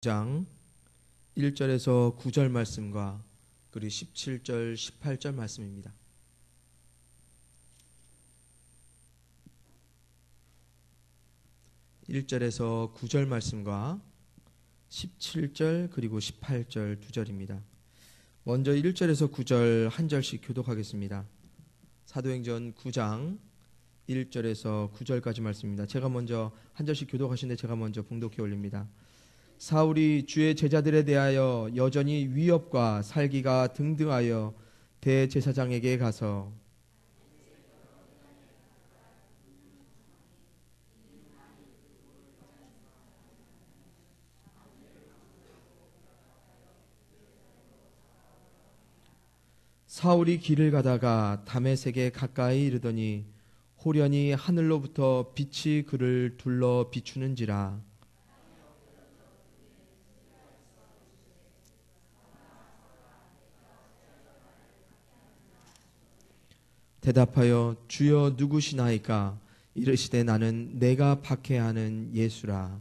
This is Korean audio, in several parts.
장 1절에서 9절 말씀과 그리고 17절, 18절 말씀입니다. (1절에서 9절) 말씀과 17절 그리고 18절 두 절입니다. 먼저 1절에서 9절 한 절씩 교독하겠습니다. 사도행전 9장 1절에서 9절까지 말씀입니다. 제가 먼저 한 절씩 교독하시는데 제가 먼저 봉독해 올립니다. 사울이 주의 제자들에 대하여 여전히 위협과 살기가 등등하여 대제사장에게 가서 사울이 길을 가다가 다메섹에 가까이 이르더니 호련히 하늘로부터 빛이 그를 둘러 비추는지라. 대답하여 주여 누구시나이까? 이르시되 나는 내가 박해하는 예수라.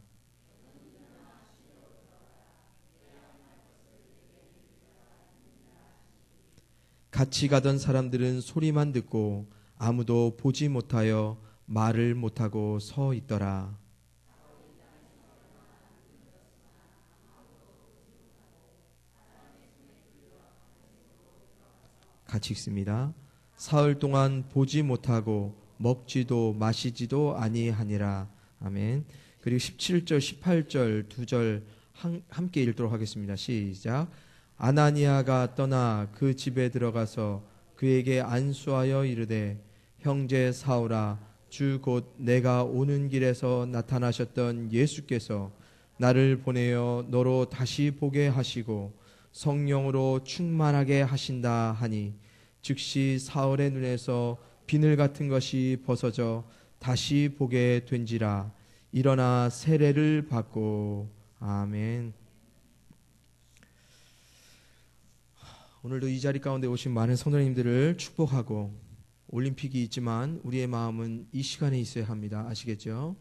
같이 가던 사람들은 소리만 듣고 아무도 보지 못하여 말을 못하고 서 있더라. 같이 읽습니다. 사흘 동안 보지 못하고 먹지도 마시지도 아니하니라. 아멘. 그리고 17절 18절 두 절 함께 읽도록 하겠습니다. 시작. 아나니아가 떠나 그 집에 들어가서 그에게 안수하여 이르되 형제 사울아, 주 곧 내가 오는 길에서 나타나셨던 예수께서 나를 보내어 너로 다시 보게 하시고 성령으로 충만하게 하신다 하니 즉시 사울의 눈에서 비늘 같은 것이 벗어져 다시 보게 된지라. 일어나 세례를 받고. 아멘. 오늘도 이 자리 가운데 오신 많은 성도님들을 축복하고, 올림픽이 있지만 우리의 마음은 이 시간에 있어야 합니다. 아시겠죠?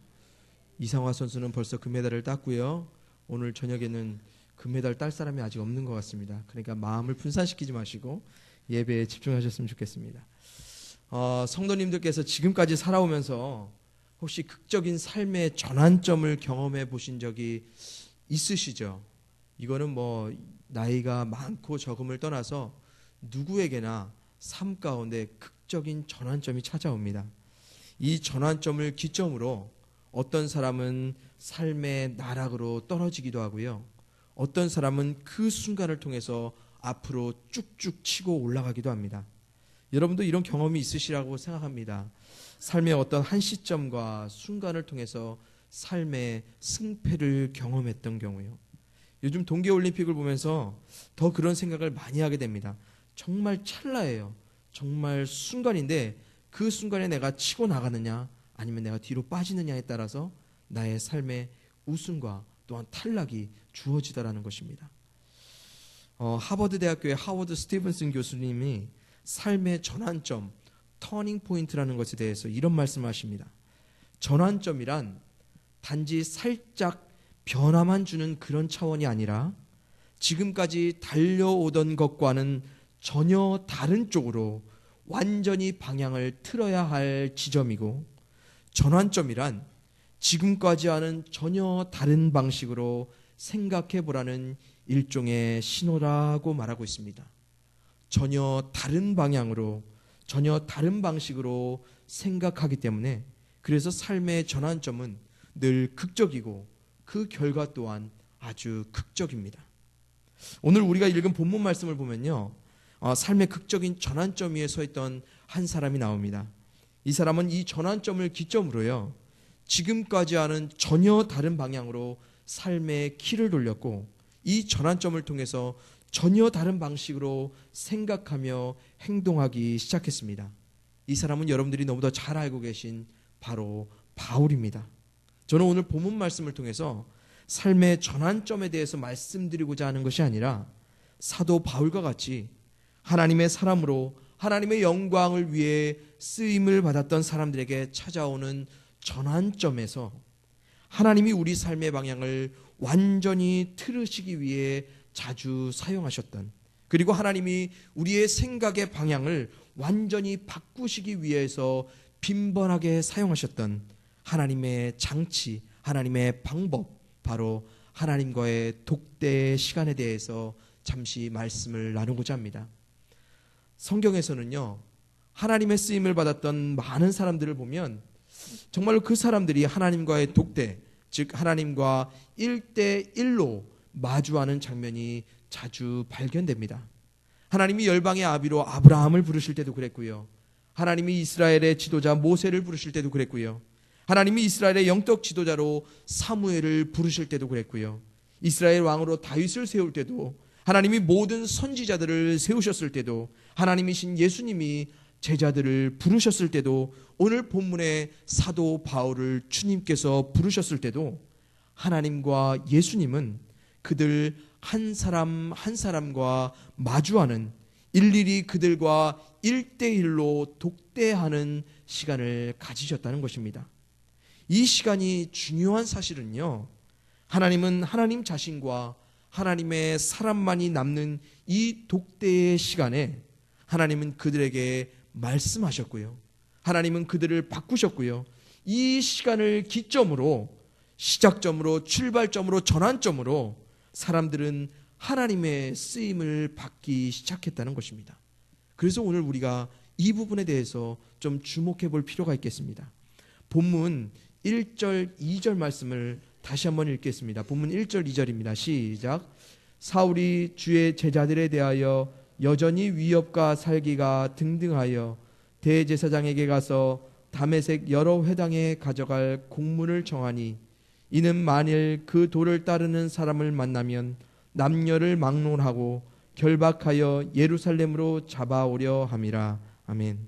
이상화 선수는 벌써 금메달을 땄고요. 오늘 저녁에는 금메달 딸 사람이 아직 없는 것 같습니다. 그러니까 마음을 분산시키지 마시고 예배에 집중하셨으면 좋겠습니다. 성도님들께서 지금까지 살아오면서 혹시 극적인 삶의 전환점을 경험해 보신 적이 있으시죠? 이거는 뭐 나이가 많고 적음을 떠나서 누구에게나 삶 가운데 극적인 전환점이 찾아옵니다. 이 전환점을 기점으로 어떤 사람은 삶의 나락으로 떨어지기도 하고요. 어떤 사람은 그 순간을 통해서 앞으로 쭉쭉 치고 올라가기도 합니다. 여러분도 이런 경험이 있으시라고 생각합니다. 삶의 어떤 한 시점과 순간을 통해서 삶의 승패를 경험했던 경우요. 요즘 동계올림픽을 보면서 더 그런 생각을 많이 하게 됩니다. 정말 찰나예요. 정말 순간인데 그 순간에 내가 치고 나가느냐 아니면 내가 뒤로 빠지느냐에 따라서 나의 삶의 우승과 또한 탈락이 주어지더라는 것입니다. 하버드 대학교의 하워드 스티븐슨 교수님이 삶의 전환점, 터닝 포인트라는 것에 대해서 이런 말씀을 하십니다. 전환점이란 단지 살짝 변화만 주는 그런 차원이 아니라 지금까지 달려오던 것과는 전혀 다른 쪽으로 완전히 방향을 틀어야 할 지점이고, 전환점이란 지금까지와는 전혀 다른 방식으로 생각해 보라는 일종의 신호라고 말하고 있습니다. 전혀 다른 방향으로, 전혀 다른 방식으로 생각하기 때문에 그래서 삶의 전환점은 늘 극적이고 그 결과 또한 아주 극적입니다. 오늘 우리가 읽은 본문 말씀을 보면요, 삶의 극적인 전환점 위에 서 있던 한 사람이 나옵니다. 이 사람은 이 전환점을 기점으로요, 지금까지와는 전혀 다른 방향으로 삶의 키를 돌렸고, 이 전환점을 통해서 전혀 다른 방식으로 생각하며 행동하기 시작했습니다. 이 사람은 여러분들이 너무도 잘 알고 계신 바로 바울입니다. 저는 오늘 본문 말씀을 통해서 삶의 전환점에 대해서 말씀드리고자 하는 것이 아니라 사도 바울과 같이 하나님의 사람으로 하나님의 영광을 위해 쓰임을 받았던 사람들에게 찾아오는 전환점에서 하나님이 우리 삶의 방향을 완전히 틀으시기 위해 자주 사용하셨던, 그리고 하나님이 우리의 생각의 방향을 완전히 바꾸시기 위해서 빈번하게 사용하셨던 하나님의 장치, 하나님의 방법, 바로 하나님과의 독대의 시간에 대해서 잠시 말씀을 나누고자 합니다. 성경에서는요, 하나님의 쓰임을 받았던 많은 사람들을 보면 정말로 그 사람들이 하나님과의 독대, 즉 하나님과 1대1로 마주하는 장면이 자주 발견됩니다. 하나님이 열방의 아비로 아브라함을 부르실 때도 그랬고요. 하나님이 이스라엘의 지도자 모세를 부르실 때도 그랬고요. 하나님이 이스라엘의 영적 지도자로 사무엘을 부르실 때도 그랬고요. 이스라엘 왕으로 다윗을 세울 때도, 하나님이 모든 선지자들을 세우셨을 때도, 하나님이신 예수님이 제자들을 부르셨을 때도, 오늘 본문의 사도 바울을 주님께서 부르셨을 때도 하나님과 예수님은 그들 한 사람 한 사람과 마주하는, 일일이 그들과 1대1로 독대하는 시간을 가지셨다는 것입니다. 이 시간이 중요한 사실은요, 하나님은 하나님 자신과 하나님의 사람만이 남는 이 독대의 시간에 하나님은 그들에게 말씀하셨고요. 하나님은 그들을 바꾸셨고요. 이 시간을 기점으로, 시작점으로, 출발점으로, 전환점으로 사람들은 하나님의 쓰임을 받기 시작했다는 것입니다. 그래서 오늘 우리가 이 부분에 대해서 좀 주목해 볼 필요가 있겠습니다. 본문 1절, 2절 말씀을 다시 한번 읽겠습니다. 본문 1절, 2절입니다. 시작. 사울이 주의 제자들에 대하여 여전히 위협과 살기가 등등하여 대제사장에게 가서 다메섹 여러 회당에 가져갈 공문을 정하니, 이는 만일 그 도를 따르는 사람을 만나면 남녀를 막론하고 결박하여 예루살렘으로 잡아오려 함이라. 아멘.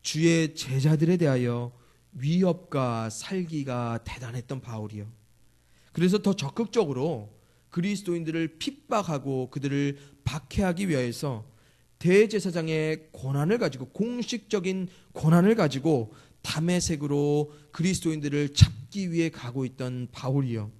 주의 제자들에 대하여 위협과 살기가 대단했던 바울이요. 그래서 더 적극적으로 그리스도인들을 핍박하고 그들을 박해하기 위해서 대제사장의 권한을 가지고, 공식적인 권한을 가지고 다메섹으로 그리스도인들을 잡기 위해 가고 있던 바울이요.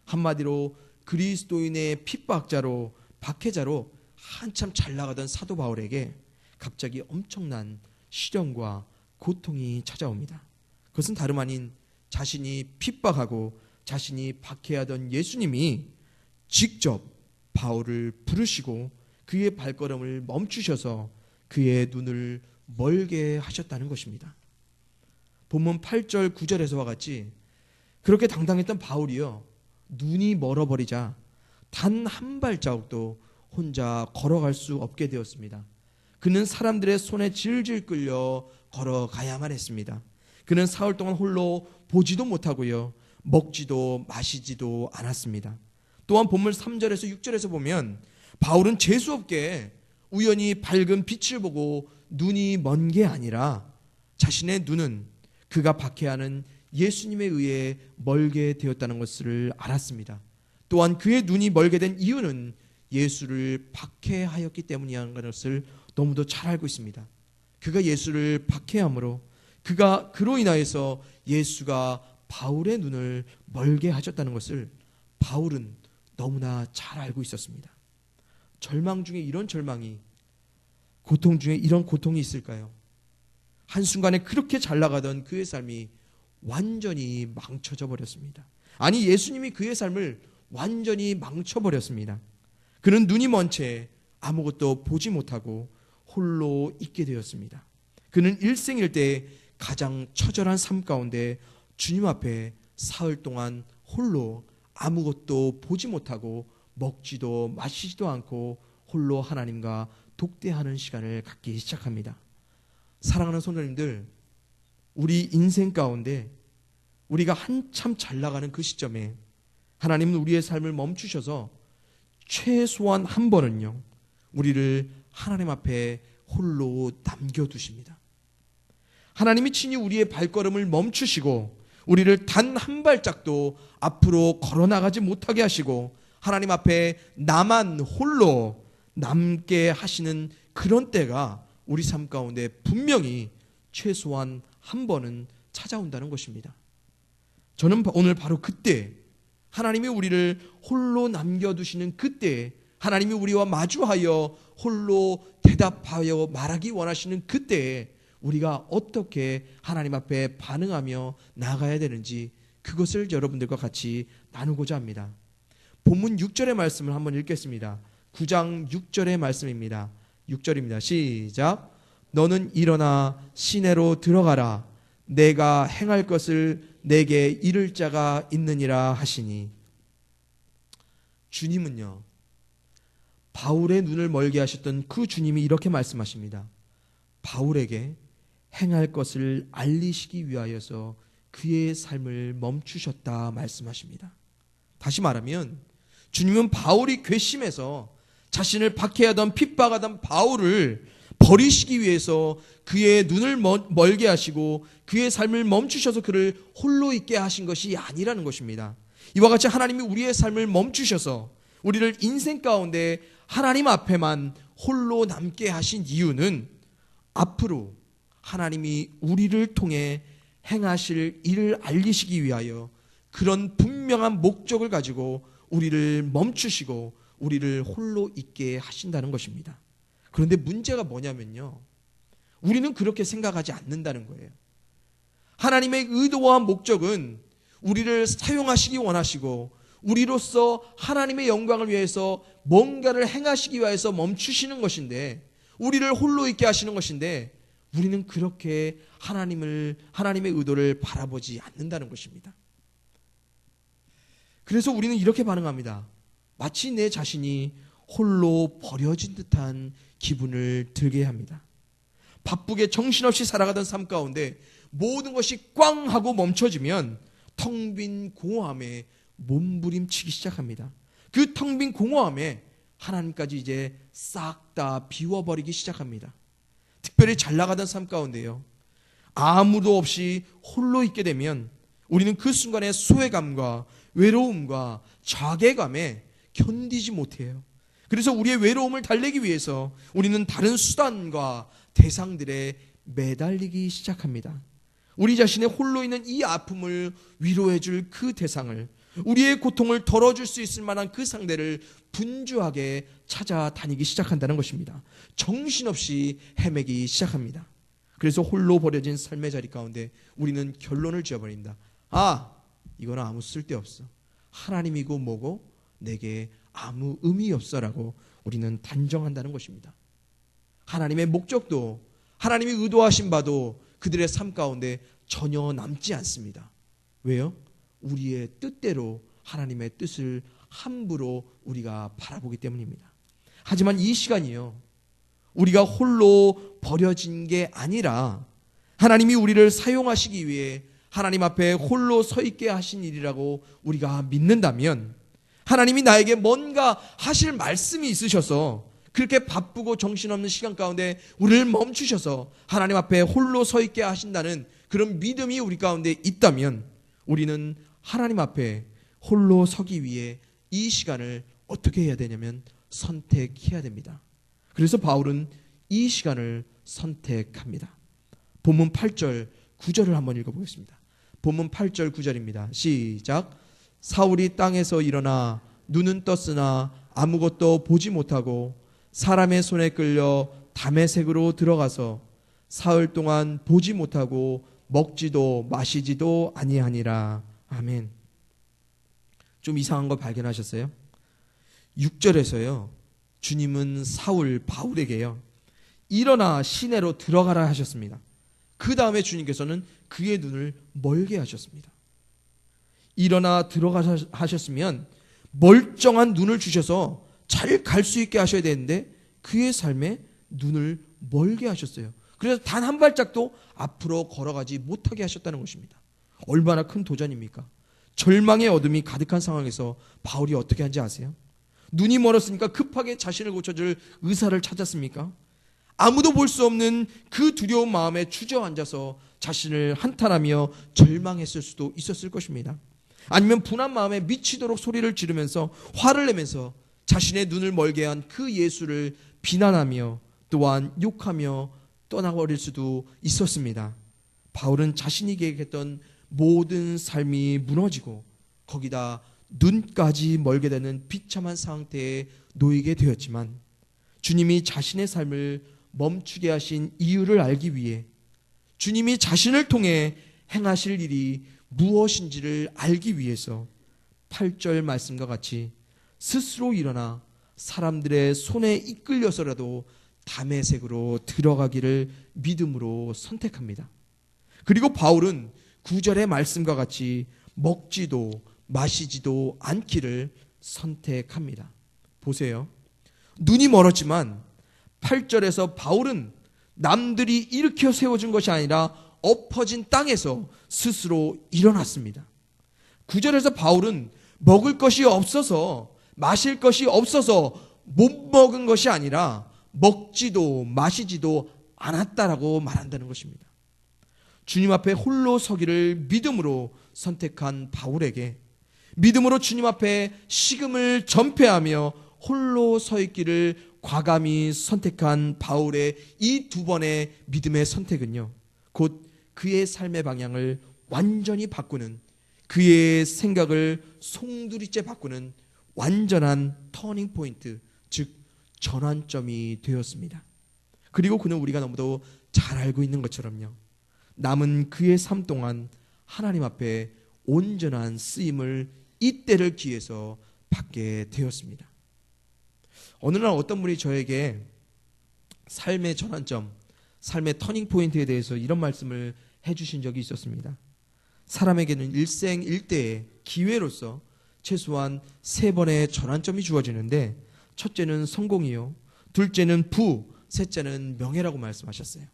한마디로 그리스도인의 핍박자로, 박해자로 한참 잘 나가던 사도 바울에게 갑자기 엄청난 시련과 고통이 찾아옵니다. 그것은 다름 아닌 자신이 핍박하고 자신이 박해하던 예수님이 직접 바울을 부르시고 그의 발걸음을 멈추셔서 그의 눈을 멀게 하셨다는 것입니다. 본문 8절 9절에서와 같이 그렇게 당당했던 바울이요, 눈이 멀어버리자 단 한 발자국도 혼자 걸어갈 수 없게 되었습니다. 그는 사람들의 손에 질질 끌려 걸어가야만 했습니다. 그는 사흘 동안 홀로 보지도 못하고요, 먹지도 마시지도 않았습니다. 또한 본문 3절에서 6절에서 보면 바울은 재수없게 우연히 밝은 빛을 보고 눈이 먼 게 아니라 자신의 눈은 그가 박해하는 예수님에 의해 멀게 되었다는 것을 알았습니다. 또한 그의 눈이 멀게 된 이유는 예수를 박해하였기 때문이라는 것을 너무도 잘 알고 있습니다. 그가 예수를 박해함으로, 그로 인하여서 예수가 바울의 눈을 멀게 하셨다는 것을 바울은 너무나 잘 알고 있었습니다. 절망 중에 이런 절망이, 고통 중에 이런 고통이 있을까요? 한순간에 그렇게 잘 나가던 그의 삶이 완전히 망쳐져 버렸습니다. 아니, 예수님이 그의 삶을 완전히 망쳐버렸습니다. 그는 눈이 먼 채 아무것도 보지 못하고 홀로 있게 되었습니다. 그는 일생일대 가장 처절한 삶 가운데 주님 앞에 사흘 동안 홀로 아무것도 보지 못하고 먹지도 마시지도 않고 홀로 하나님과 독대하는 시간을 갖기 시작합니다. 사랑하는 성도님들, 우리 인생 가운데 우리가 한참 잘 나가는 그 시점에 하나님은 우리의 삶을 멈추셔서 최소한 한 번은요, 우리를 하나님 앞에 홀로 남겨두십니다. 하나님이 친히 우리의 발걸음을 멈추시고 우리를 단 한 발짝도 앞으로 걸어나가지 못하게 하시고 하나님 앞에 나만 홀로 남게 하시는 그런 때가 우리 삶 가운데 분명히 최소한 한 번은 찾아온다는 것입니다. 저는 오늘 바로 그때 하나님이 우리를 홀로 남겨두시는 그때, 하나님이 우리와 마주하여 홀로 대답하여 말하기 원하시는 그때에 우리가 어떻게 하나님 앞에 반응하며 나아가야 되는지, 그것을 여러분들과 같이 나누고자 합니다. 본문 6절의 말씀을 한번 읽겠습니다. 9장 6절의 말씀입니다. 6절입니다. 시작. 너는 일어나 시내로 들어가라. 내가 행할 것을 내게 이를 자가 있느니라 하시니. 주님은요, 바울의 눈을 멀게 하셨던 그 주님이 이렇게 말씀하십니다. 바울에게 행할 것을 알리시기 위하여서 그의 삶을 멈추셨다 말씀하십니다. 다시 말하면 주님은 바울이 괘씸해서 자신을 박해하던 핍박하던 바울을 버리시기 위해서 그의 눈을 멀게 하시고 그의 삶을 멈추셔서 그를 홀로 있게 하신 것이 아니라는 것입니다. 이와 같이 하나님이 우리의 삶을 멈추셔서 우리를 인생 가운데 하나님 앞에만 홀로 남게 하신 이유는 앞으로 하나님이 우리를 통해 행하실 일을 알리시기 위하여 그런 분명한 목적을 가지고 우리를 멈추시고 우리를 홀로 있게 하신다는 것입니다. 그런데 문제가 뭐냐면요, 우리는 그렇게 생각하지 않는다는 거예요. 하나님의 의도와 목적은 우리를 사용하시기 원하시고 우리로서 하나님의 영광을 위해서 뭔가를 행하시기 위해서 멈추시는 것인데, 우리를 홀로 있게 하시는 것인데, 우리는 그렇게 하나님의 의도를 바라보지 않는다는 것입니다. 그래서 우리는 이렇게 반응합니다. 마치 내 자신이 홀로 버려진 듯한 기분을 들게 합니다. 바쁘게 정신없이 살아가던 삶 가운데 모든 것이 꽝 하고 멈춰지면 텅 빈 공허함에 몸부림치기 시작합니다. 그 텅 빈 공허함에 하나님까지 이제 싹 다 비워버리기 시작합니다. 특별히 잘 나가던 삶 가운데요, 아무도 없이 홀로 있게 되면 우리는 그 순간의 소외감과 외로움과 자괴감에 견디지 못해요. 그래서 우리의 외로움을 달래기 위해서 우리는 다른 수단과 대상들에 매달리기 시작합니다. 우리 자신의 홀로 있는 이 아픔을 위로해 줄 그 대상을, 우리의 고통을 덜어줄 수 있을 만한 그 상대를 분주하게 찾아다니기 시작한다는 것입니다. 정신없이 헤매기 시작합니다. 그래서 홀로 버려진 삶의 자리 가운데 우리는 결론을 지어버립니다. 이거는 아무 쓸데없어. 하나님이고 뭐고 내게 아무 의미 없어라고 우리는 단정한다는 것입니다. 하나님의 목적도 하나님이 의도하신 바도 그들의 삶 가운데 전혀 남지 않습니다. 왜요? 우리의 뜻대로 하나님의 뜻을 함부로 우리가 바라보기 때문입니다. 하지만 이 시간이요, 우리가 홀로 버려진 게 아니라 하나님이 우리를 사용하시기 위해 하나님 앞에 홀로 서 있게 하신 일이라고 우리가 믿는다면, 하나님이 나에게 뭔가 하실 말씀이 있으셔서 그렇게 바쁘고 정신없는 시간 가운데 우리를 멈추셔서 하나님 앞에 홀로 서 있게 하신다는 그런 믿음이 우리 가운데 있다면, 우리는 하나님 앞에 홀로 서기 위해 이 시간을 어떻게 해야 되냐면 선택해야 됩니다. 그래서 바울은 이 시간을 선택합니다. 본문 8절 9절을 한번 읽어보겠습니다. 본문 8절 9절입니다. 시작. 사울이 땅에서 일어나 눈은 떴으나 아무것도 보지 못하고 사람의 손에 끌려 다메섹으로 들어가서 사흘 동안 보지 못하고 먹지도 마시지도 아니하니라. 아멘. 좀 이상한 거 발견하셨어요? 6절에서요, 주님은 바울에게요, 일어나 시내로 들어가라 하셨습니다. 그 다음에 주님께서는 그의 눈을 멀게 하셨습니다. 일어나 들어가라 하셨으면 멀쩡한 눈을 주셔서 잘 갈 수 있게 하셔야 되는데 그의 삶에 눈을 멀게 하셨어요. 그래서 단 한 발짝도 앞으로 걸어가지 못하게 하셨다는 것입니다. 얼마나 큰 도전입니까? 절망의 어둠이 가득한 상황에서 바울이 어떻게 한지 아세요? 눈이 멀었으니까 급하게 자신을 고쳐줄 의사를 찾았습니까? 아무도 볼 수 없는 그 두려운 마음에 주저앉아서 자신을 한탄하며 절망했을 수도 있었을 것입니다. 아니면 분한 마음에 미치도록 소리를 지르면서 화를 내면서 자신의 눈을 멀게 한 그 예수를 비난하며 또한 욕하며 떠나버릴 수도 있었습니다. 바울은 자신이 계획했던 모든 삶이 무너지고 거기다 눈까지 멀게 되는 비참한 상태에 놓이게 되었지만 주님이 자신의 삶을 멈추게 하신 이유를 알기 위해 주님이 자신을 통해 행하실 일이 무엇인지를 알기 위해서 8절 말씀과 같이 스스로 일어나 사람들의 손에 이끌려서라도 다메섹으로 들어가기를 믿음으로 선택합니다. 그리고 바울은 9절의 말씀과 같이 먹지도 마시지도 않기를 선택합니다. 보세요. 눈이 멀었지만 8절에서 바울은 남들이 일으켜 세워준 것이 아니라 엎어진 땅에서 스스로 일어났습니다. 9절에서 바울은 먹을 것이 없어서 마실 것이 없어서 못 먹은 것이 아니라 먹지도 마시지도 않았다라고 말한다는 것입니다. 주님 앞에 홀로 서기를 믿음으로 선택한 바울에게 믿음으로 주님 앞에 식음을 전폐하며 홀로 서 있기를 과감히 선택한 바울의 이 두 번의 믿음의 선택은요, 곧 그의 삶의 방향을 완전히 바꾸는, 그의 생각을 송두리째 바꾸는 완전한 터닝 포인트, 즉 전환점이 되었습니다. 그리고 그는 우리가 너무도 잘 알고 있는 것처럼요, 남은 그의 삶 동안 하나님 앞에 온전한 쓰임을 이때를 기해서 받게 되었습니다. 어느 날 어떤 분이 저에게 삶의 전환점, 삶의 터닝 포인트에 대해서 이런 말씀을 해주신 적이 있었습니다. 사람에게는 일생일대의 기회로서 최소한 3번의 전환점이 주어지는데, 첫째는 성공이요, 둘째는 부, 셋째는 명예라고 말씀하셨어요.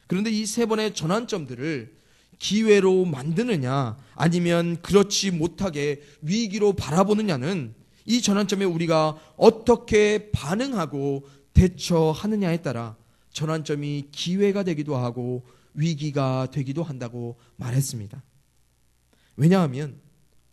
그런데 이 3번의 전환점들을 기회로 만드느냐 아니면 그렇지 못하게 위기로 바라보느냐는 이 전환점에 우리가 어떻게 반응하고 대처하느냐에 따라 전환점이 기회가 되기도 하고 위기가 되기도 한다고 말했습니다. 왜냐하면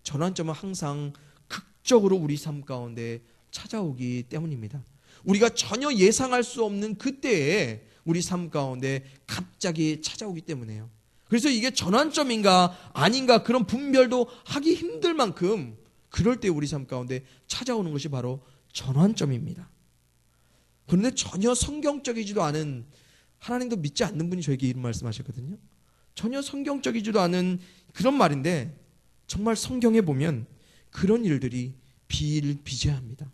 전환점은 항상 극적으로 우리 삶 가운데 찾아오기 때문입니다. 우리가 전혀 예상할 수 없는 그때에 우리 삶 가운데 갑자기 찾아오기 때문에요. 그래서 이게 전환점인가 아닌가 그런 분별도 하기 힘들 만큼 그럴 때 우리 삶 가운데 찾아오는 것이 바로 전환점입니다. 그런데 전혀 성경적이지도 않은, 하나님도 믿지 않는 분이 저에게 이런 말씀하셨거든요. 전혀 성경적이지도 않은 그런 말인데 정말 성경에 보면 그런 일들이 비일비재합니다.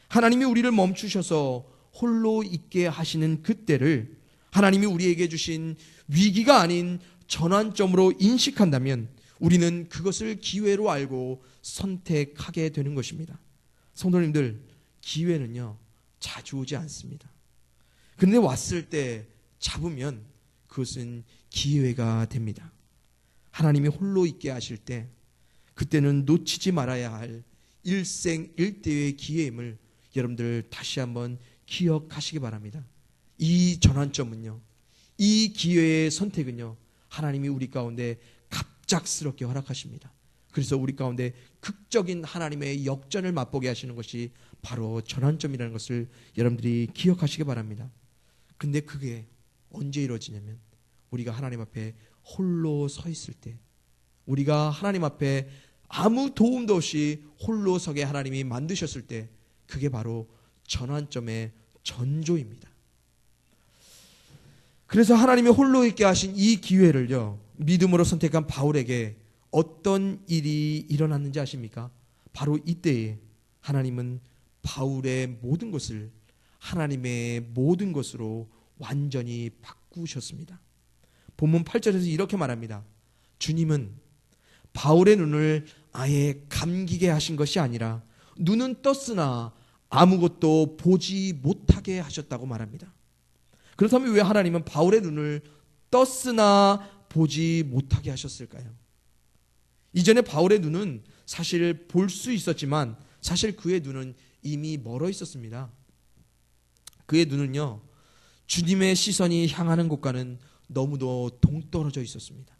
하나님이 우리를 멈추셔서 홀로 있게 하시는 그때를 하나님이 우리에게 주신 위기가 아닌 전환점으로 인식한다면 우리는 그것을 기회로 알고 선택하게 되는 것입니다. 성도님들, 기회는요 자주 오지 않습니다. 그런데 왔을 때 잡으면 그것은 기회가 됩니다. 하나님이 홀로 있게 하실 때 그때는 놓치지 말아야 할 일생일대의 기회임을 여러분들 다시 한번 기억하시기 바랍니다. 이 전환점은요, 이 기회의 선택은요, 하나님이 우리 가운데 갑작스럽게 허락하십니다. 그래서 우리 가운데 극적인 하나님의 역전을 맛보게 하시는 것이 바로 전환점이라는 것을 여러분들이 기억하시기 바랍니다. 근데 그게 언제 이루어지냐면 우리가 하나님 앞에 홀로 서 있을 때, 우리가 하나님 앞에 아무 도움도 없이 홀로 서게 하나님이 만드셨을 때, 그게 바로 전환점의 전조입니다. 그래서 하나님이 홀로 있게 하신 이 기회를요, 믿음으로 선택한 바울에게 어떤 일이 일어났는지 아십니까? 바로 이때에 하나님은 바울의 모든 것을 하나님의 모든 것으로 완전히 바꾸셨습니다. 본문 8절에서 이렇게 말합니다. 주님은 바울의 눈을 아예 감기게 하신 것이 아니라 눈은 떴으나 아무것도 보지 못하게 하셨다고 말합니다. 그렇다면 왜 하나님은 바울의 눈을 떴으나 보지 못하게 하셨을까요? 이전에 바울의 눈은 사실 볼 수 있었지만 사실 그의 눈은 이미 멀어 있었습니다. 그의 눈은요, 주님의 시선이 향하는 곳과는 너무도 동떨어져 있었습니다.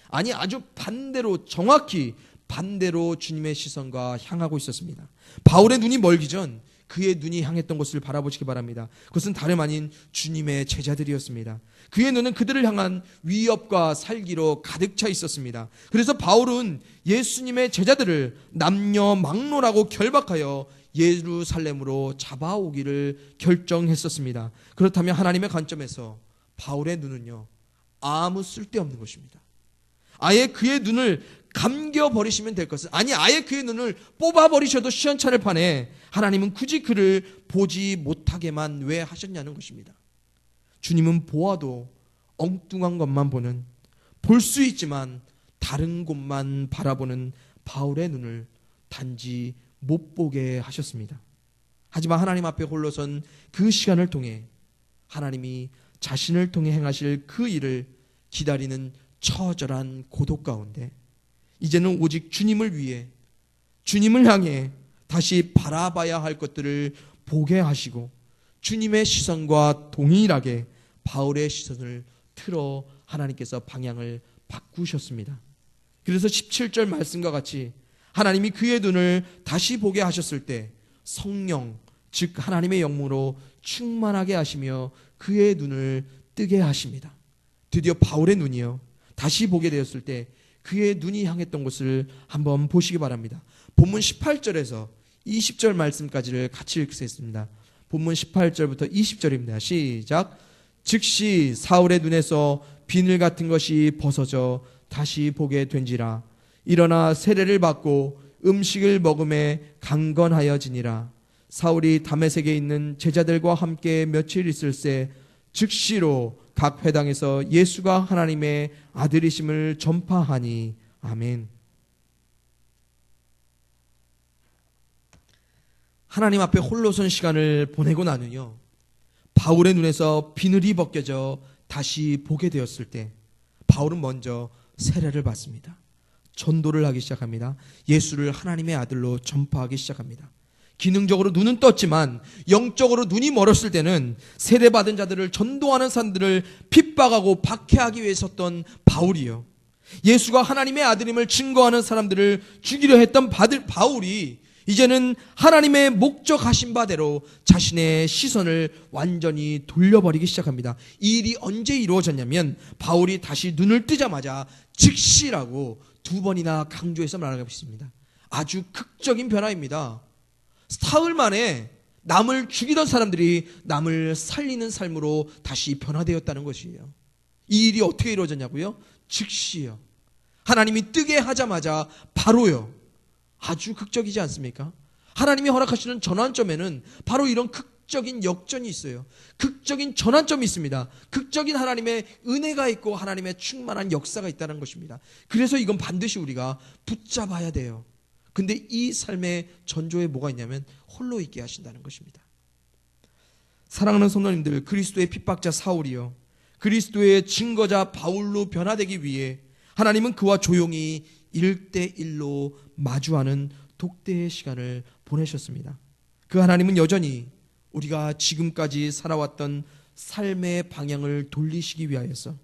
아니, 아주 반대로, 정확히 반대로 주님의 시선과 향하고 있었습니다. 바울의 눈이 멀기 전 그의 눈이 향했던 곳을 바라보시기 바랍니다. 그것은 다름 아닌 주님의 제자들이었습니다. 그의 눈은 그들을 향한 위협과 살기로 가득 차 있었습니다. 그래서 바울은 예수님의 제자들을 남녀 막론하고 결박하여 예루살렘으로 잡아오기를 결정했었습니다. 그렇다면 하나님의 관점에서 바울의 눈은요, 아무 쓸데없는 것입니다. 아예 그의 눈을 감겨버리시면 될 것은, 아니 아예 그의 눈을 뽑아버리셔도 시원찮을 판에 하나님은 굳이 그를 보지 못하게만 왜 하셨냐는 것입니다. 주님은 보아도 엉뚱한 것만 보는, 볼 수 있지만 다른 곳만 바라보는 바울의 눈을 단지 못 보게 하셨습니다. 하지만 하나님 앞에 홀로 선 그 시간을 통해 하나님이 자신을 통해 행하실 그 일을 기다리는 처절한 고독 가운데 이제는 오직 주님을 위해, 주님을 향해 다시 바라봐야 할 것들을 보게 하시고 주님의 시선과 동일하게 바울의 시선을 틀어 하나님께서 방향을 바꾸셨습니다. 그래서 17절 말씀과 같이 하나님이 그의 눈을 다시 보게 하셨을 때 성령, 즉 하나님의 영으로 충만하게 하시며 그의 눈을 뜨게 하십니다. 드디어 바울의 눈이요, 다시 보게 되었을 때 그의 눈이 향했던 곳을 한번 보시기 바랍니다. 본문 18절에서 20절 말씀까지를 같이 읽겠습니다. 본문 18절부터 20절입니다. 시작. 즉시 사울의 눈에서 비늘 같은 것이 벗어져 다시 보게 된지라. 일어나 세례를 받고 음식을 먹음에 강건하여지니라. 사울이 다메섹에 있는 제자들과 함께 며칠 있을새 즉시로 각 회당에서 예수가 하나님의 아들이심을 전파하니. 아멘. 하나님 앞에 홀로 선 시간을 보내고 나는요, 바울의 눈에서 비늘이 벗겨져 다시 보게 되었을 때 바울은 먼저 세례를 받습니다. 전도를 하기 시작합니다. 예수를 하나님의 아들로 전파하기 시작합니다. 기능적으로 눈은 떴지만 영적으로 눈이 멀었을 때는 세례받은 자들을, 전도하는 사람들을 핍박하고 박해하기 위해 섰던 바울이요, 예수가 하나님의 아들임을 증거하는 사람들을 죽이려 했던 바울이 이제는 하나님의 목적하신 바대로 자신의 시선을 완전히 돌려버리기 시작합니다. 이 일이 언제 이루어졌냐면 바울이 다시 눈을 뜨자마자 즉시라고 2번이나 강조해서 말하고 있습니다. 아주 극적인 변화입니다. 사흘 만에 남을 죽이던 사람들이 남을 살리는 삶으로 다시 변화되었다는 것이에요. 이 일이 어떻게 이루어졌냐고요? 즉시요. 하나님이 뜨게 하자마자 바로요. 아주 극적이지 않습니까? 하나님이 허락하시는 전환점에는 바로 이런 극적인 역전이 있어요. 극적인 전환점이 있습니다. 극적인 하나님의 은혜가 있고 하나님의 충만한 역사가 있다는 것입니다. 그래서 이건 반드시 우리가 붙잡아야 돼요. 근데 이 삶의 전조에 뭐가 있냐면 홀로 있게 하신다는 것입니다. 사랑하는 성도님들, 그리스도의 핍박자 사울이요, 그리스도의 증거자 바울로 변화되기 위해 하나님은 그와 조용히 1대1로 마주하는 독대의 시간을 보내셨습니다. 그 하나님은 여전히 우리가 지금까지 살아왔던 삶의 방향을 돌리시기 위하여서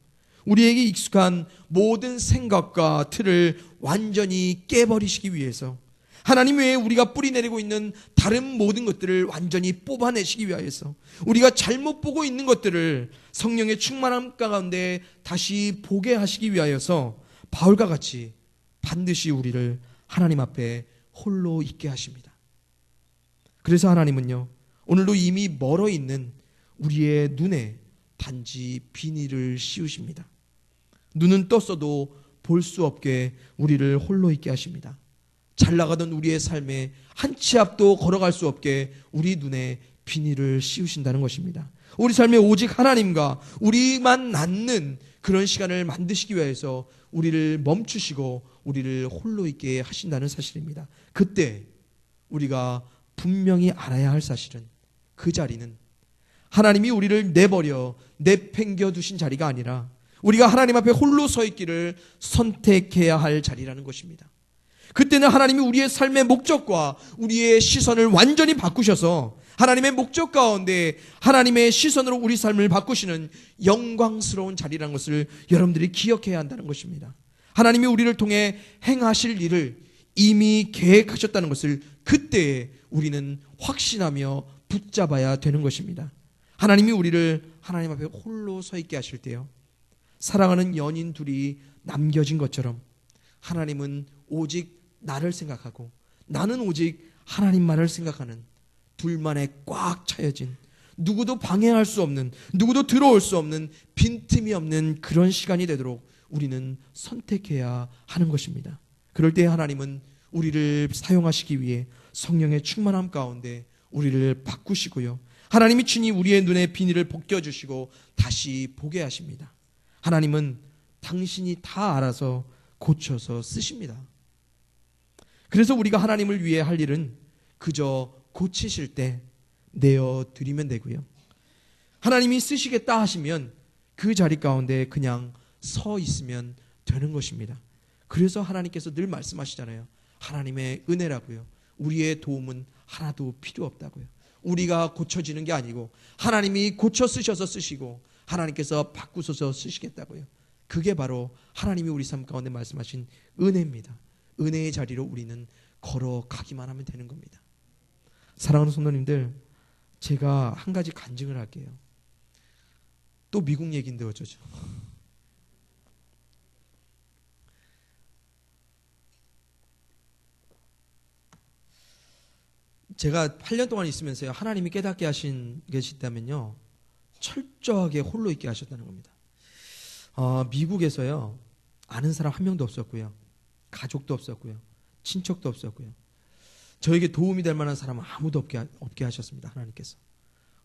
우리에게 익숙한 모든 생각과 틀을 완전히 깨버리시기 위해서 하나님 외에 우리가 뿌리내리고 있는 다른 모든 것들을 완전히 뽑아내시기 위하여서 우리가 잘못 보고 있는 것들을 성령의 충만함 가운데 다시 보게 하시기 위하여서 바울과 같이 반드시 우리를 하나님 앞에 홀로 있게 하십니다. 그래서 하나님은요, 오늘도 이미 멀어 있는 우리의 눈에 단지 비닐을 씌우십니다. 눈은 떴어도 볼 수 없게 우리를 홀로 있게 하십니다. 잘 나가던 우리의 삶에 한 치 앞도 걸어갈 수 없게 우리 눈에 비닐을 씌우신다는 것입니다. 우리 삶에 오직 하나님과 우리만 낳는 그런 시간을 만드시기 위해서 우리를 멈추시고 우리를 홀로 있게 하신다는 사실입니다. 그때 우리가 분명히 알아야 할 사실은 그 자리는 하나님이 우리를 내버려 내팽겨 두신 자리가 아니라 우리가 하나님 앞에 홀로 서 있기를 선택해야 할 자리라는 것입니다. 그때는 하나님이 우리의 삶의 목적과 우리의 시선을 완전히 바꾸셔서 하나님의 목적 가운데 하나님의 시선으로 우리 삶을 바꾸시는 영광스러운 자리라는 것을 여러분들이 기억해야 한다는 것입니다. 하나님이 우리를 통해 행하실 일을 이미 계획하셨다는 것을 그때에 우리는 확신하며 붙잡아야 되는 것입니다. 하나님이 우리를 하나님 앞에 홀로 서 있게 하실 때요, 사랑하는 연인 둘이 남겨진 것처럼 하나님은 오직 나를 생각하고 나는 오직 하나님만을 생각하는 둘만의 꽉 차여진, 누구도 방해할 수 없는, 누구도 들어올 수 없는 빈틈이 없는 그런 시간이 되도록 우리는 선택해야 하는 것입니다. 그럴 때 하나님은 우리를 사용하시기 위해 성령의 충만함 가운데 우리를 바꾸시고요, 하나님이 친히 우리의 눈에 비닐을 벗겨주시고 다시 보게 하십니다. 하나님은 당신이 다 알아서 고쳐서 쓰십니다. 그래서 우리가 하나님을 위해 할 일은 그저 고치실 때 내어드리면 되고요, 하나님이 쓰시겠다 하시면 그 자리 가운데 그냥 서 있으면 되는 것입니다. 그래서 하나님께서 늘 말씀하시잖아요. 하나님의 은혜라고요, 우리의 도움은 하나도 필요 없다고요. 우리가 고쳐지는 게 아니고 하나님이 고쳐 쓰셔서 쓰시고 하나님께서 바꾸셔서 쓰시겠다고요. 그게 바로 하나님이 우리 삶 가운데 말씀하신 은혜입니다. 은혜의 자리로 우리는 걸어가기만 하면 되는 겁니다. 사랑하는 성도님들, 제가 한 가지 간증을 할게요. 또 미국 얘기인데 어쩌죠. 제가 8년 동안 있으면서요, 하나님이 깨닫게 하신 것이 있다면요, 철저하게 홀로 있게 하셨다는 겁니다. 미국에서요, 아는 사람 한 명도 없었고요, 가족도 없었고요, 친척도 없었고요, 저에게 도움이 될 만한 사람은 아무도 없게 하셨습니다, 하나님께서.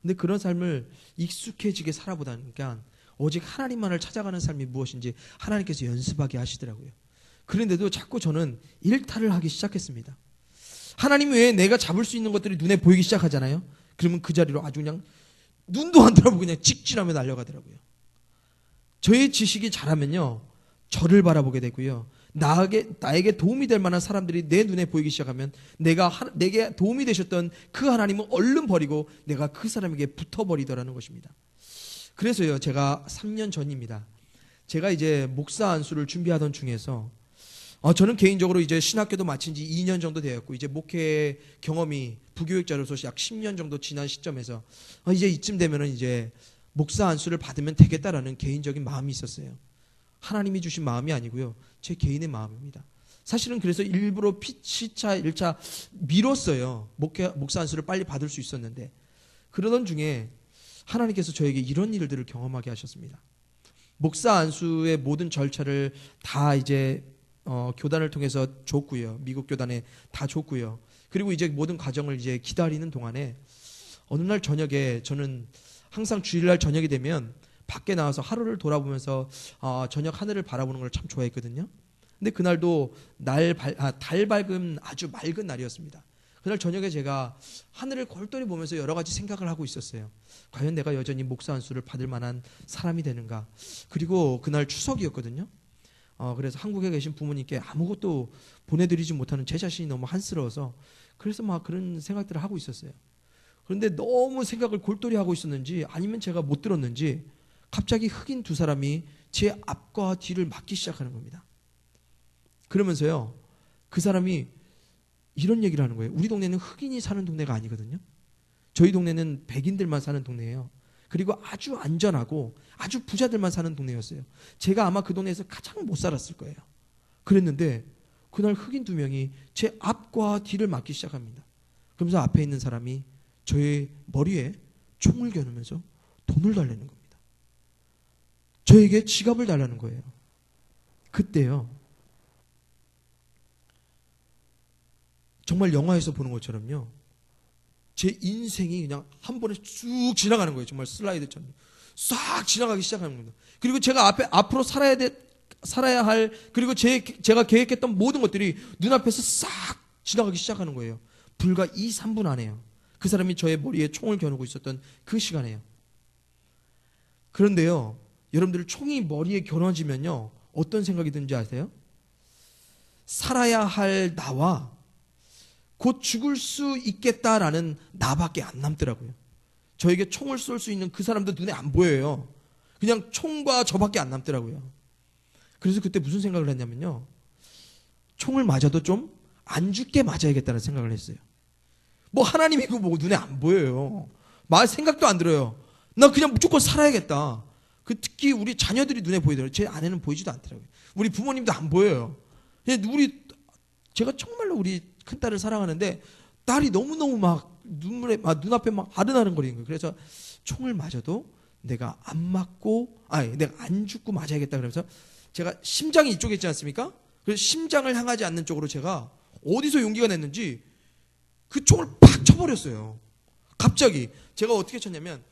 근데 그런 삶을 익숙해지게 살아보다 보니까 오직 하나님만을 찾아가는 삶이 무엇인지 하나님께서 연습하게 하시더라고요. 그런데도 자꾸 저는 일탈을 하기 시작했습니다. 하나님 외에 내가 잡을 수 있는 것들이 눈에 보이기 시작하잖아요. 그러면 그 자리로 아주 그냥 눈도 안 돌아보고 그냥 직진하며 달려가더라고요. 저의 지식이 자라면요, 저를 바라보게 되고요, 나에게 도움이 될 만한 사람들이 내 눈에 보이기 시작하면 내게 도움이 되셨던 그 하나님은 얼른 버리고 내가 그 사람에게 붙어버리더라는 것입니다. 그래서요, 제가 3년 전입니다. 제가 이제 목사 안수를 준비하던 중에서 저는 개인적으로 이제 신학교도 마친 지 2년 정도 되었고 이제 목회 경험이 부교육자로서 약 10년 정도 지난 시점에서 이제 이쯤 되면은 이제 목사 안수를 받으면 되겠다라는 개인적인 마음이 있었어요. 하나님이 주신 마음이 아니고요, 제 개인의 마음입니다. 사실은 그래서 일부러 시차 1차 미뤘어요. 목사 안수를 빨리 받을 수 있었는데, 그러던 중에 하나님께서 저에게 이런 일들을 경험하게 하셨습니다. 목사 안수의 모든 절차를 다 이제 교단을 통해서 줬고요, 미국 교단에 다 줬고요, 그리고 이제 모든 과정을 이제 기다리는 동안에 어느 날 저녁에, 저는 항상 주일날 저녁이 되면 밖에 나와서 하루를 돌아보면서 저녁 하늘을 바라보는 걸 참 좋아했거든요. 근데 그날도 달 밝은 아주 맑은 날이었습니다. 그날 저녁에 제가 하늘을 골똘히 보면서 여러 가지 생각을 하고 있었어요. 과연 내가 여전히 목사 안수를 받을 만한 사람이 되는가. 그리고 그날 추석이었거든요. 그래서 한국에 계신 부모님께 아무것도 보내드리지 못하는 제 자신이 너무 한스러워서 그래서 막 그런 생각들을 하고 있었어요. 그런데 너무 생각을 골똘히 하고 있었는지 아니면 제가 못 들었는지 갑자기 흑인 두 사람이 제 앞과 뒤를 막기 시작하는 겁니다. 그러면서요, 그 사람이 이런 얘기를 하는 거예요. 우리 동네는 흑인이 사는 동네가 아니거든요. 저희 동네는 백인들만 사는 동네예요. 그리고 아주 안전하고 아주 부자들만 사는 동네였어요. 제가 아마 그 동네에서 가장 못 살았을 거예요. 그랬는데 그날 흑인 두 명이 제 앞과 뒤를 막기 시작합니다. 그러면서 앞에 있는 사람이 저의 머리에 총을 겨누면서 돈을 달라는 겁니다. 저에게 지갑을 달라는 거예요. 그때요, 정말 영화에서 보는 것처럼요, 제 인생이 그냥 한 번에 쑥 지나가는 거예요. 정말 슬라이드처럼 싹 지나가기 시작하는 겁니다. 그리고 제가 앞으로 살아야 할, 그리고 제가 계획했던 모든 것들이 눈앞에서 싹 지나가기 시작하는 거예요. 불과 2, 3분 안에요. 그 사람이 저의 머리에 총을 겨누고 있었던 그 시간에요. 그런데요, 여러분들, 총이 머리에 겨눠지면요 어떤 생각이 드는지 아세요? 살아야 할 나와 곧 죽을 수 있겠다라는 나밖에 안 남더라고요. 저에게 총을 쏠 수 있는 그 사람도 눈에 안 보여요. 그냥 총과 저밖에 안 남더라고요. 그래서 그때 무슨 생각을 했냐면요, 총을 맞아도 좀 안 죽게 맞아야겠다는 생각을 했어요. 뭐 하나님이고 뭐 눈에 안 보여요. 말 생각도 안 들어요. 나 그냥 무조건 살아야겠다. 특히 우리 자녀들이 눈에 보이더라고요. 제 아내는 보이지도 않더라고요. 우리 부모님도 안 보여요. 제가 정말로 우리 큰딸을 사랑하는데 딸이 너무너무 막 눈앞에 막 아른아른거리는 거예요. 그래서 총을 맞아도 내가 내가 안 죽고 맞아야겠다. 그러면서 제가 심장이 이쪽에 있지 않습니까? 그래서 심장을 향하지 않는 쪽으로 제가 어디서 용기가 냈는지 그 총을 팍 쳐버렸어요. 갑자기 제가 어떻게 쳤냐면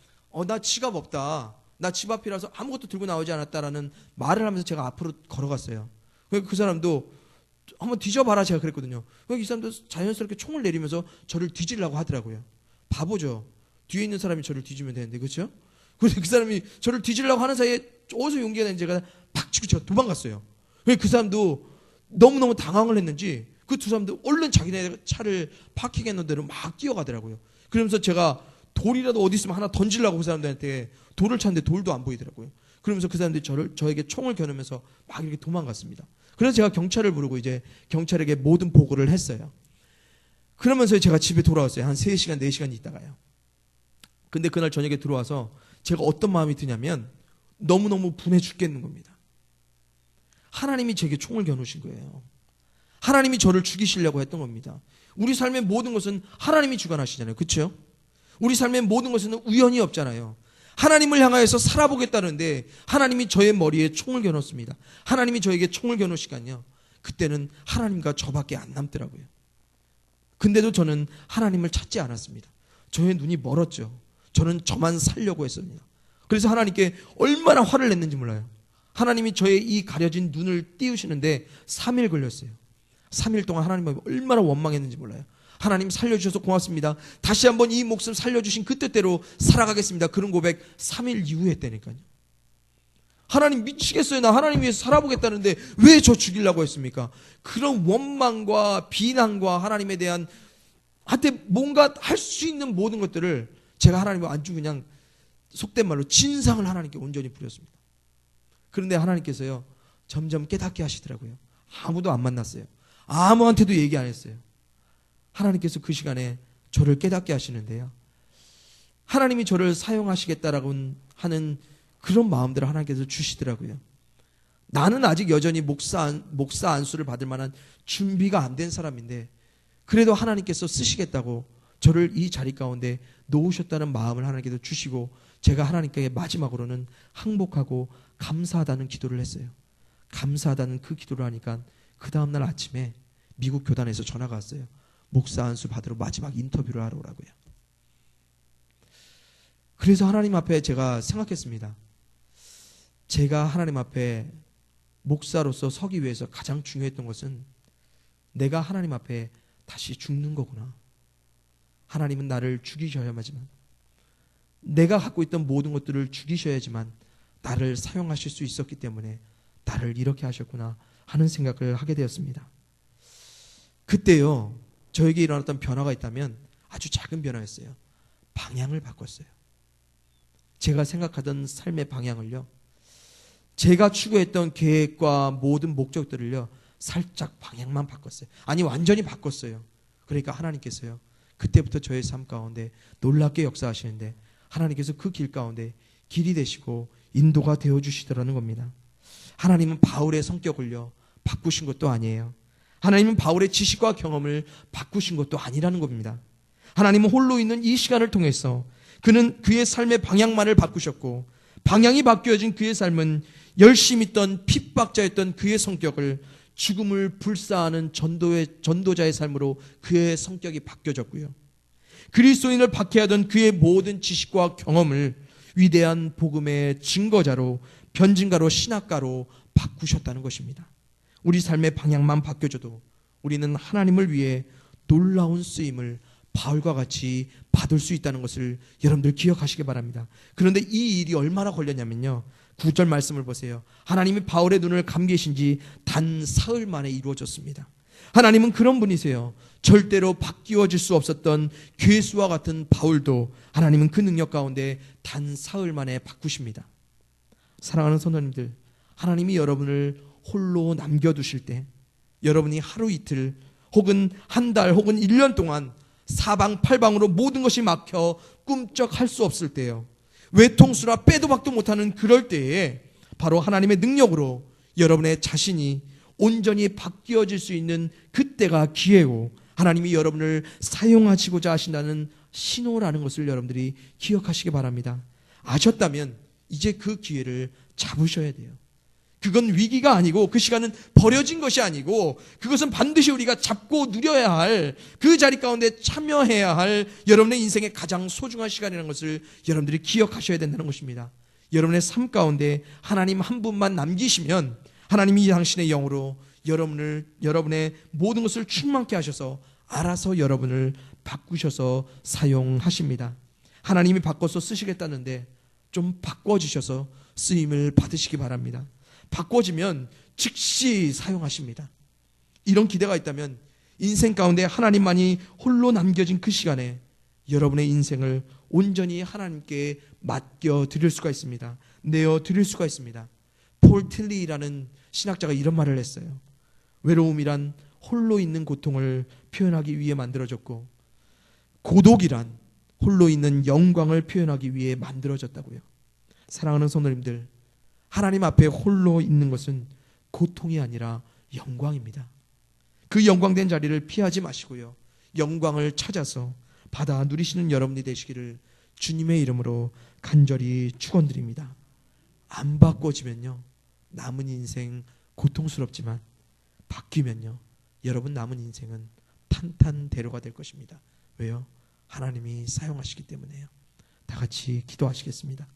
나 지갑 없다. 나 집 앞이라서 아무것도 들고 나오지 않았다라는 말을 하면서 제가 앞으로 걸어갔어요. 그 사람도 한번 뒤져봐라 제가 그랬거든요. 이 사람도 자연스럽게 총을 내리면서 저를 뒤지려고 하더라고요. 바보죠. 뒤에 있는 사람이 저를 뒤지면 되는데, 그렇죠? 그래서 그 사람이 저를 뒤지려고 하는 사이에 어디서 용기가 나는지 제가 팍 치고 제가 도망갔어요. 그 사람도 너무너무 당황을 했는지 그 두 사람도 얼른 자기네 차를 파킹했는 대로 막 뛰어가더라고요. 그러면서 제가 돌이라도 어디 있으면 하나 던지려고 그 사람들한테 돌을 찼는데 돌도 안 보이더라고요. 그러면서 그 사람들이 저에게 총을 겨누면서 막 이렇게 도망갔습니다. 그래서 제가 경찰을 부르고 이제 경찰에게 모든 보고를 했어요. 그러면서 제가 집에 돌아왔어요. 한 3시간, 4시간 있다가요. 근데 그날 저녁에 들어와서 제가 어떤 마음이 드냐면 너무너무 분해 죽겠는 겁니다. 하나님이 제게 총을 겨누신 거예요. 하나님이 저를 죽이시려고 했던 겁니다. 우리 삶의 모든 것은 하나님이 주관하시잖아요. 그렇죠? 우리 삶의 모든 것은 우연이 없잖아요. 하나님을 향하여서 살아보겠다는데 하나님이 저의 머리에 총을 겨눴습니다. 하나님이 저에게 총을 겨누시간요. 그때는 하나님과 저밖에 안 남더라고요. 근데도 저는 하나님을 찾지 않았습니다. 저의 눈이 멀었죠. 저는 저만 살려고 했습니다. 그래서 하나님께 얼마나 화를 냈는지 몰라요. 하나님이 저의 이 가려진 눈을 띄우시는데 3일 걸렸어요. 3일 동안 하나님이 얼마나 원망했는지 몰라요. 하나님 살려주셔서 고맙습니다. 다시 한번 이 목숨 살려주신 그 뜻대로 살아가겠습니다. 그런 고백 3일 이후에 했다니까요. 하나님 미치겠어요. 나 하나님 위해서 살아보겠다는데 왜 저 죽이려고 했습니까? 그런 원망과 비난과 하나님에 대한 한테 뭔가 할 수 있는 모든 것들을 제가 하나님과 아주 그냥 속된 말로 진상을 하나님께 온전히 부렸습니다. 그런데 하나님께서요 점점 깨닫게 하시더라고요. 아무도 안 만났어요. 아무한테도 얘기 안 했어요. 하나님께서 그 시간에 저를 깨닫게 하시는데요. 하나님이 저를 사용하시겠다라고 하는 그런 마음들을 하나님께서 주시더라고요. 나는 아직 여전히 목사 안수를 받을 만한 준비가 안 된 사람인데 그래도 하나님께서 쓰시겠다고 저를 이 자리 가운데 놓으셨다는 마음을 하나님께서 주시고 제가 하나님께 마지막으로는 항복하고 감사하다는 기도를 했어요. 감사하다는 그 기도를 하니까 그 다음날 아침에 미국 교단에서 전화가 왔어요. 목사 안수 받으러 마지막 인터뷰를 하러 오라고요. 그래서 하나님 앞에 제가 생각했습니다. 제가 하나님 앞에 목사로서 서기 위해서 가장 중요했던 것은 내가 하나님 앞에 다시 죽는 거구나. 하나님은 나를 죽이셔야만 내가 갖고 있던 모든 것들을 죽이셔야지만 나를 사용하실 수 있었기 때문에 나를 이렇게 하셨구나 하는 생각을 하게 되었습니다. 그때요 저에게 일어났던 변화가 있다면 아주 작은 변화였어요. 방향을 바꿨어요. 제가 생각하던 삶의 방향을요 제가 추구했던 계획과 모든 목적들을요 살짝 방향만 바꿨어요. 아니 완전히 바꿨어요. 그러니까 하나님께서요 그때부터 저의 삶 가운데 놀랍게 역사하시는데 하나님께서 그 길 가운데 길이 되시고 인도가 되어주시더라는 겁니다. 하나님은 바울의 성격을요 바꾸신 것도 아니에요. 하나님은 바울의 지식과 경험을 바꾸신 것도 아니라는 겁니다. 하나님은 홀로 있는 이 시간을 통해서 그는 그의 삶의 방향만을 바꾸셨고 방향이 바뀌어진 그의 삶은 열심히 있던 핍박자였던 그의 성격을 죽음을 불사하는 전도자의 삶으로 그의 성격이 바뀌어졌고요. 그리스도인을 박해하던 그의 모든 지식과 경험을 위대한 복음의 증거자로 변증가로 신학가로 바꾸셨다는 것입니다. 우리 삶의 방향만 바뀌어져도 우리는 하나님을 위해 놀라운 쓰임을 바울과 같이 받을 수 있다는 것을 여러분들 기억하시기 바랍니다. 그런데 이 일이 얼마나 걸렸냐면요 9절 말씀을 보세요. 하나님이 바울의 눈을 감기신 지 단 사흘 만에 이루어졌습니다. 하나님은 그런 분이세요. 절대로 바뀌어질 수 없었던 괴수와 같은 바울도 하나님은 그 능력 가운데 단 사흘 만에 바꾸십니다. 사랑하는 성도님들, 하나님이 여러분을 홀로 남겨두실 때 여러분이 하루 이틀 혹은 한 달 혹은 1년 동안 사방팔방으로 모든 것이 막혀 꿈쩍할 수 없을 때요, 외통수라 빼도 박도 못하는 그럴 때에 바로 하나님의 능력으로 여러분의 자신이 온전히 바뀌어질 수 있는 그때가 기회고 하나님이 여러분을 사용하시고자 하신다는 신호라는 것을 여러분들이 기억하시기 바랍니다. 아셨다면 이제 그 기회를 잡으셔야 돼요. 그건 위기가 아니고 그 시간은 버려진 것이 아니고 그것은 반드시 우리가 잡고 누려야 할, 그 자리 가운데 참여해야 할 여러분의 인생의 가장 소중한 시간이라는 것을 여러분들이 기억하셔야 된다는 것입니다. 여러분의 삶 가운데 하나님 한 분만 남기시면 하나님이 당신의 영으로 여러분의 모든 것을 충만케 하셔서 알아서 여러분을 바꾸셔서 사용하십니다. 하나님이 바꿔서 쓰시겠다는데 좀 바꿔주셔서 쓰임을 받으시기 바랍니다. 바꿔지면 즉시 사용하십니다. 이런 기대가 있다면 인생 가운데 하나님만이 홀로 남겨진 그 시간에 여러분의 인생을 온전히 하나님께 맡겨드릴 수가 있습니다. 내어드릴 수가 있습니다. 폴 틸리라는 신학자가 이런 말을 했어요. 외로움이란 홀로 있는 고통을 표현하기 위해 만들어졌고 고독이란 홀로 있는 영광을 표현하기 위해 만들어졌다고요. 사랑하는 성도님들, 하나님 앞에 홀로 있는 것은 고통이 아니라 영광입니다. 그 영광된 자리를 피하지 마시고요, 영광을 찾아서 받아 누리시는 여러분이 되시기를 주님의 이름으로 간절히 축원드립니다. 안 바꿔지면요, 남은 인생 고통스럽지만 바뀌면요, 여러분 남은 인생은 탄탄대로가 될 것입니다. 왜요? 하나님이 사용하시기 때문에요. 다 같이 기도하시겠습니다.